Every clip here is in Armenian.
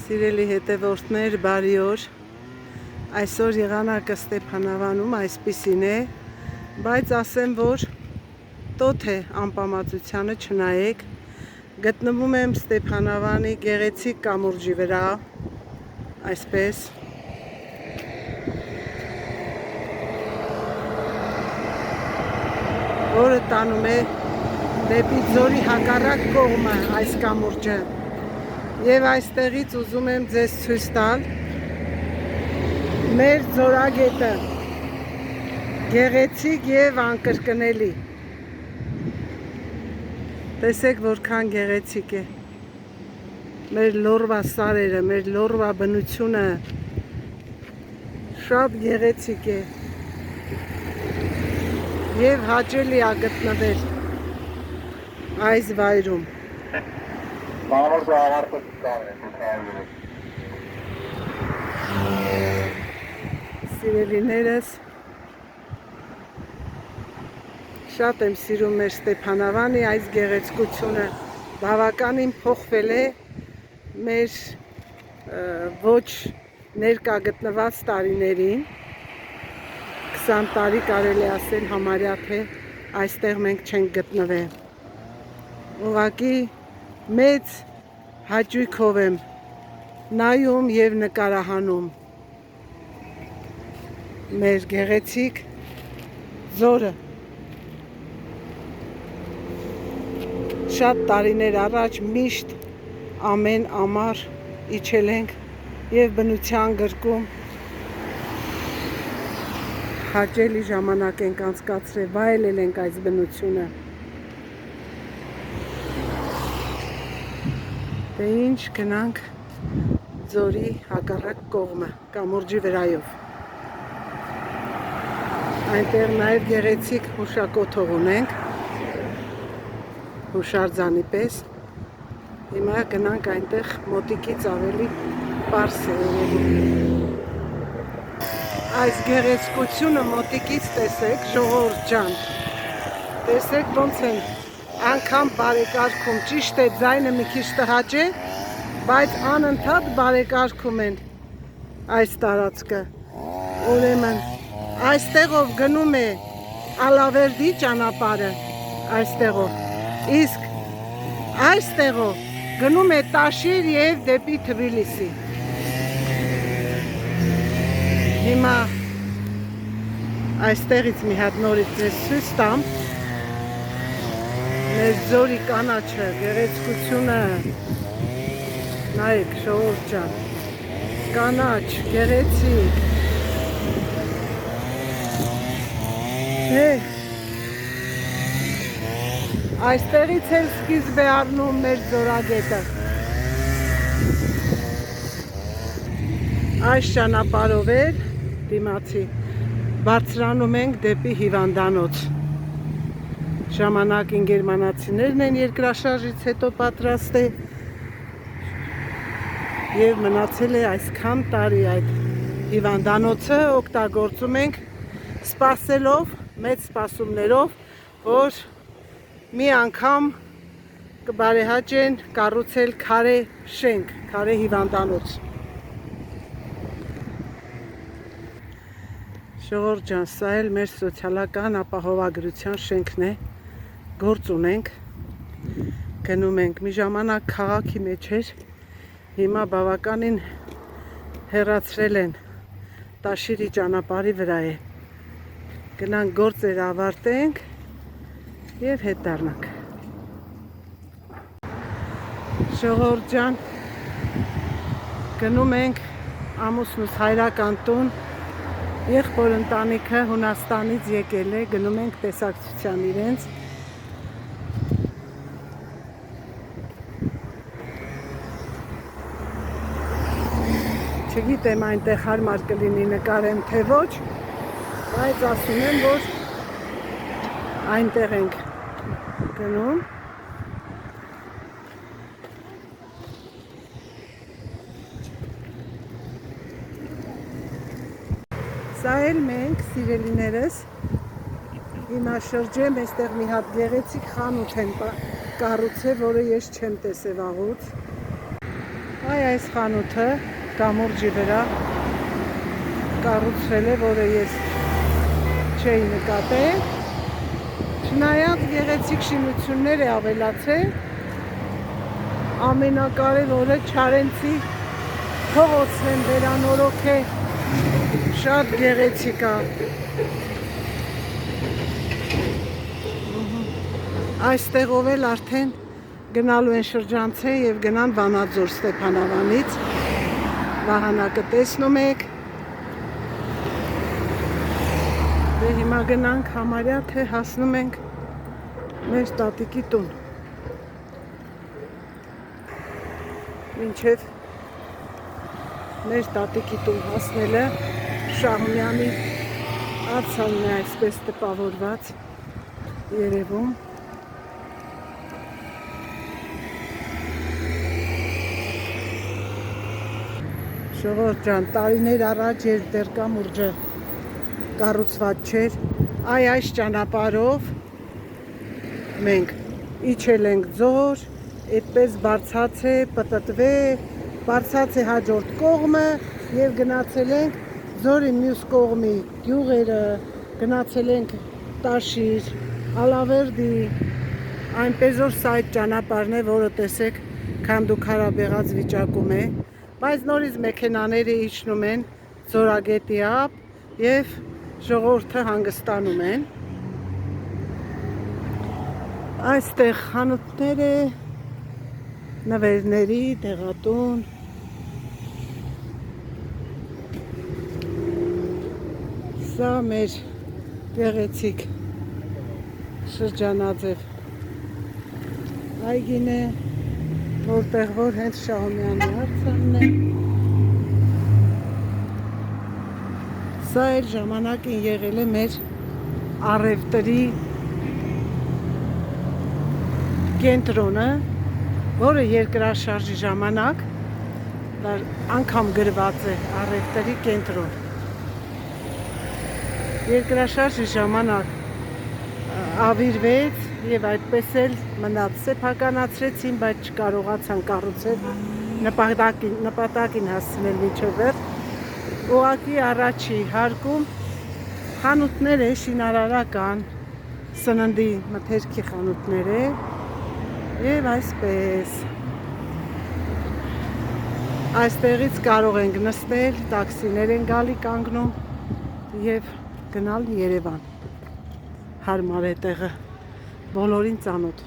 Սիրելի հետևորդներ, բարի օր։ Այսօր եղանակը Ստեփանավանում այսպիսին է, բայց ասեմ, որ տոթ է անպամացությանը չնայեք։ Գտնվում եմ Ստեփանավանի գեղեցիկ կամուրջի վրա, այսպես։ Որը տանում է դեպի ձորի հակառակ կողմը այս կամուրջը։ Եվ այստեղից ուզում եմ ձեզ ցույց տալ մեր ձորագետը, գեղեցիկ եւ անկրկնելի։ Տեսեք որքան գեղեցիկ է մեր լորվա սարերը, մեր լորվա բնությունը շատ գեղեցիկ է եւ հաճելի է գտնվել այս վայրում։ Սիրելիներս, շատ եմ սիրում մեր Ստեփանավանի այս գեղեցկությունը, բավականին փոխվել է մեր ոչ ներկա գտնված տարիներին, 20 տարի կարելի ասել համարյա թե այստեղ մենք չենք գտնվել։ Ուղղակի մեծ հաճույքով եմ նայում եւ նկարահանում մեր գեղեցիկ ձորը։ Շատ տարիներ առաջ միշտ ամեն ամառ իջել ենք եւ բնության գրկում հաճելի ժամանակ ենք անցկացրել, վայելել ենք այս բնությունը։ Դե ինչ, գնանք ձորի հակառակ կողմը, կամուրջի վրայով։ Այնտեղ նաև գեղեցիկ հուշակոթող ունենք, հուշարձանի պես։ Հիմա գնանք այնտեղ մոտիկից ավելի պարզ է երևում։ Այս գեղեցկությունը մոտիկից տեսեք, ժողովուրդ ջան։ Տեսեք ոնց են անգամ բարեկարգում, ճիշտ է ձայնը մի քիչ տհաճ է, բայց անընդհատ բարեկարգում են այս տարածքը։ Ուրեմն այստեղով գնում է Ալավերդի ճանապարհը, այստեղով, իսկ այստեղով գնում է Տաշիր եւ դեպի Թբիլիսի։ Հիմա այստեղից մի հատ նորից ձեզ ցույց տամ մեր ձորի կանաչը, գեղեցկությունը, նայեք ժողովուրդ ջան, կանաչ, գեղեցիկ։ Այստեղից էլ սկիզբ է առնում մեր ձորագետը։ Այս ճանապարհով էլ դիմացի բարձրանում ենք դեպի հիվանդանոց։ Ժամանակին գերմանացիներն են երկրաշարժից հետո պատրաստել եւ մնացել է այսքան տարի այդ հիվանդանոցը օգտագործում ենք սպասելով, մեծ սպասումներով, որ մի անգամ կբարեհաճեն կառուցել քարե շենք, քարե հիվանդանոց։ Ժողովուրդ ջան, սա էլ մեր սոցիալական ապահովագրության շենքն է, գործ ունենք, գնում ենք, մի ժամանակ քաղաքի մեջ էր, հիմա բավականին հեռացրել են, Տաշիրի ճանապարհի վրա է, գնանք գործեր ավարտենք եւ հետ դառնանք։ Ժողովուրդ ջան, գնում ենք ամուսնուս հայրական տուն, եղբոր ընտանիքը Հունաստանից եկել է, գնում ենք տեսակցության իրենց։ Չգիտեմ այնտեղ հարմար կլինի նկարեմ թե ոչ, բայց ասում եմ, որ այնտեղ ենք գնում։ Սա էլ մենք, սիրելիներս, հիմա շրջեմ, այստեղ մի հատ գեղեցիկ խանութ են կառուցել, որը ես չեմ տեսել վաղուց։ Այս խանութը կամուրջի վրա կառուցվել է, որը ես չէի նկատել։ Չնայած գեղեցիկ շինություններ է ավելացել, ամենակարևորը Չարենցի փողոցն են վերանորոգել, շատ գեղեցիկ է։ Այստեղով էլ արդեն գնալու են շրջանցել եւ գնան Վանաձոր Ստեփանավանից։ Վահանակը տեսնում եք։ Դե հիմա գնանք համարյա թե հասնում ենք մեր տատիկի տուն։ Մինչև մեր տատիկի տուն հասնելը Շահումյանի արձանն է այսպես տպավորված երևում։ Ժողովուրդ ջան, տարիներ առաջ երբ դեռ կամուրջը կառուցված չէր, այս ճանապարհով մենք իջել ենք ձոր, այդպես բարձած է պտտվե, բարձած է հաջորդ կողմը եւ գնացել ենք ձորի մյուս կողմի գյուղերը, գնացել ենք Տաշիր, Ալավերդի, այնպես որ սա այդ ճանապարհն է, որը տեսեք քանդուքարաբեղած վիճակում է, բայց նորից մեքենաները իջնում են Ձորագետի ափ եւ ժողովուրդը հանգստանում են։ Այստեղ խանութներ է, նվերների դեղատուն, սա մեր գեղեցիկ շրջանաձև այգին է, որտեղ որ հենց Շահումյանի արձանն է։ Սա էլ ժամանակին եղել է մեր առևտրի կենտրոնը, որը երկրաշարժի ժամանակ անգամ գրված է առևտրի կենտրոն։ Երկրաշարժի ժամանակ ավիրվեց եւ այդպես էլ մնաց, սեփականացրեցին, բայց չկարողացան կառուցել, նպատակին հասցնել մինչև վերջ։ Ուղղակի առաջի հարկում խանութներ է, շինարարական, սննդի մթերքի խանութներ է եւ այսպես։ Այստեղից կարող ենք նստել, տաքսիներ են գալի կանգնում եւ գնալ Երևան։ Հարմար է տեղը, բոլորին ծանոթ։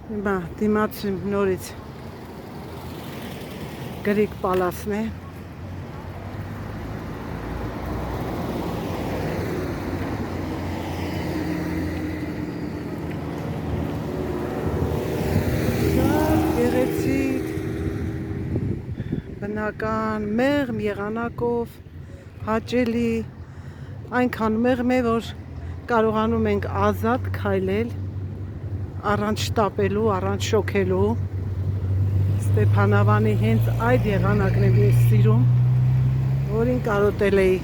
Հիմա դիմացում նորից Գրիգ պալասն է։ Գեղեցիկ, բնական, մեղմ եղանակով, հաճելի, այնքան մեղմ է, որ կարողանում ենք ազատ քայլել, առանց շտապելու, առանց շոքելու։ Ստեփանավանի հենց այդ եղանակն եմ ես սիրում, որին կարոտել էի։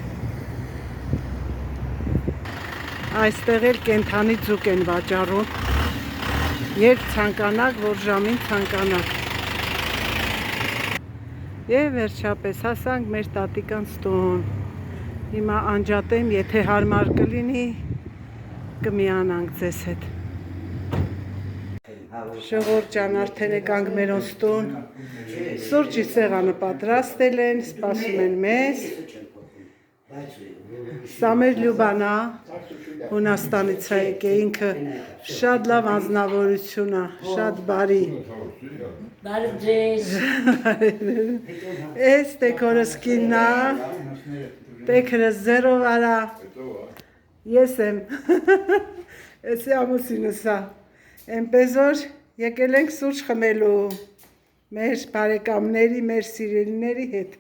Այստեղ էլ կենդանի ձուկ են վաճառում, երբ ցանկանաք, որ ժամին ցանկանաք։ Եվ վերջապես հասանք մեր տատիկանց տուն։ Հիմա անջատեմ, եթե հարմար կլինի, կմիանանք ձեզ հետ։ Ժողովուրդ ջան, արդեն եկանք մերոնց տուն։ Սուրճի սեղանը պատրաստել են, սպասում են մեզ։ Սա մեր Լյուբանա, Հունաստանից է եկել, ինքը շատ լավ անձնավորություն է, շատ բարի։ Բարի ձեզ։ Էս տեքորս կիննա, տեքրս զերով արա, ես եմ, էս է ամուսինս է, էնպես որ եկել ենք սուրճ խմելու, մեր բարեկամների, մեր սիրելիների հետ։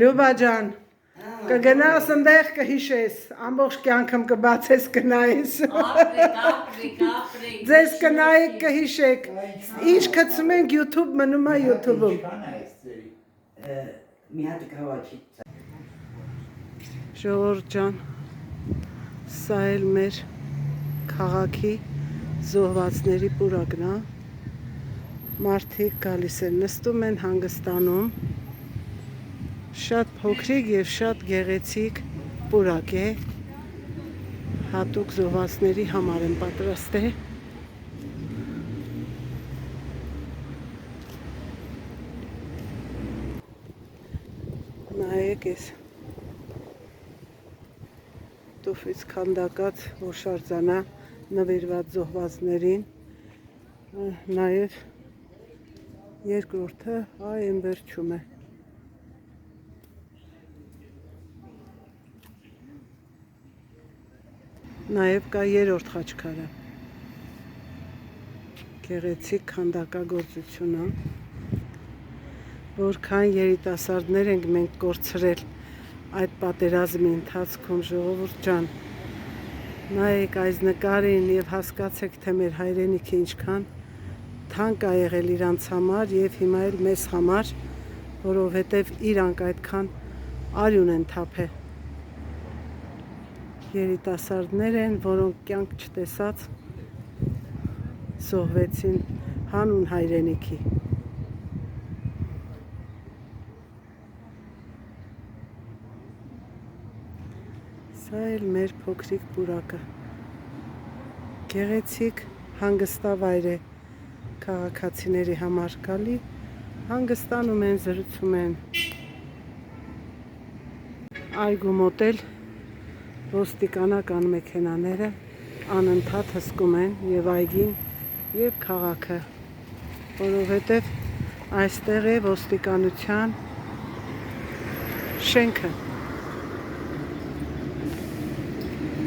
Լյուբա ջան, կգնաս ընդեղ կհիշես, ամբողջ կյանքım կբացես կնայես։ Ձեզ կնայեք կհիշեք, ինչ կծում ենք YouTube մնում է YouTube-ում։ Ժողովուրդ ջան, սա էլ մեր քաղաքի զոհվածների պուրակն է, Մարդիկ գալիս են, նստում են, հանգստանում։ Շատ փոքրիկ եւ շատ գեղեցիկ պուրակ է։ Հատուկ զոհվածների համար են պատրաստել։ Նայեք էս տուֆից քանդակած հոշարձանա նվիրված զոհվածներին։ Նաև երկրորդը այն վերջում է։ Նաև կա երրորդ խաչքարը։ Գեղեցիկ քանդակագործությունը, որքան երիտասարդներ ենք մենք կորցրել այդ պատերազմի ընթացքում, ժողովուրդ ջան։ Նայեք այս նկարին եւ հասկացեք, թե մեր հայրենիքը ինչքան թանկ է եղել իրանց համար եւ հիմա էլ մեզ համար, որովհետեւ իրանք այդքան արյուն են թափել։ Երիտասարդներ են, որոնք կյանք չտեսած զոհվեցին հանուն հայրենիքի։ Սա էլ մեր փոքրիկ պուրակը։ Գեղեցիկ հանգստավայր է քաղաքացիների համար, գալի հանգստանում են, զրուցում են։ Այգու մոտ էլ ոստիկանական մեքենաները անընդհատ հսկում են եւ այգին եւ քաղաքը, որովհետեւ այստեղ է ոստիկանության շենքը։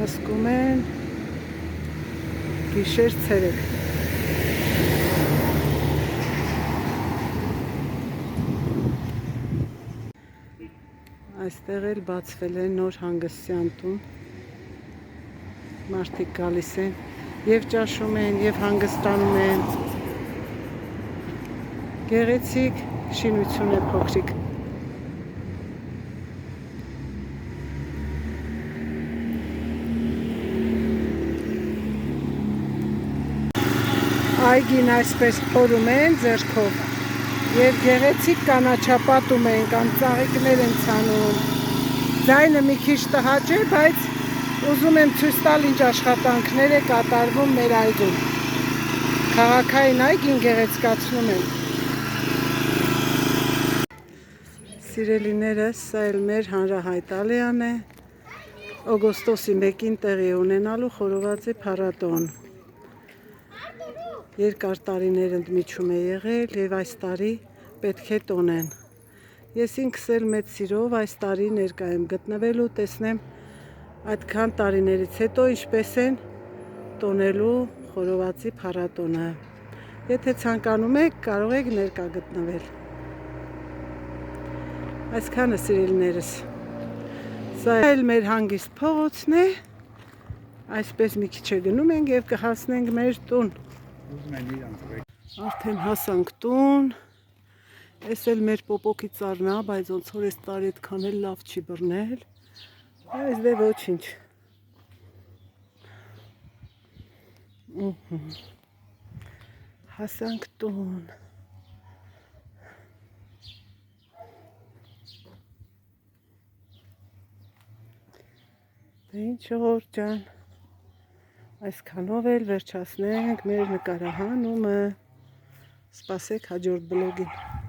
Հսկում են գիշեր ցերեկ։ Այստեղ էլ բացվել է նոր հանգստյան տուն։ Մարդիկ գալիս են եւ ճաշում են եւ հանգստանում են։ Գեղեցիկ շինություն է փոքրիկ։ Այգին այսպես փորում են ձեռքով եւ գեղեցիկ կանաչապատում են կամ ծաղիկներ են ցանում։ Ձայնը մի քիչ տհաճ է, բայց ուզում եմ ցույց տալ ինչ աշխատանքներ է կատարվում մեր այգում։ Քաղաքային այգին գեղեցկացնում են։ Սիրելիներս, սա էլ մեր հանրահայտ ալեան է։ Օգոստոսի 1-ին տեղի ունենալու խորովածի փառատոն։ Երկար տարիներ ընդմիջում է եղել եւ այս տարի պետք է տոնեն։ Ես ինքս էլ մեծ սիրով այս տարի ներկա եմ գտնվելու, տեսնեմ այդքան տարիներից հետո ինչպես են տոնելու խորովածի փառատոնը։ Եթե ցանկանում եք, կարող եք ներկա գտնվել։ Այսքանը սիրելիներս։ Սա էլ մեր հանգիստ փողոցն է։ Այսպես մի քիչ գնում ենք եւ կհասնենք մեր տուն։ Արդեն հասանք տուն։ Էս էլ մեր պոպոկի ծառն է, բայց ոնց որ այս տարի այդքան էլ լավ չի բռնել։ Այս դե ոչինչ։ Հասանք տուն։ Դե ինչ ժողովուրդ ջան, այսքանով էլ վերջացնենք մեր նկարահանումը։ Սպասեք հաջորդ բլոգին։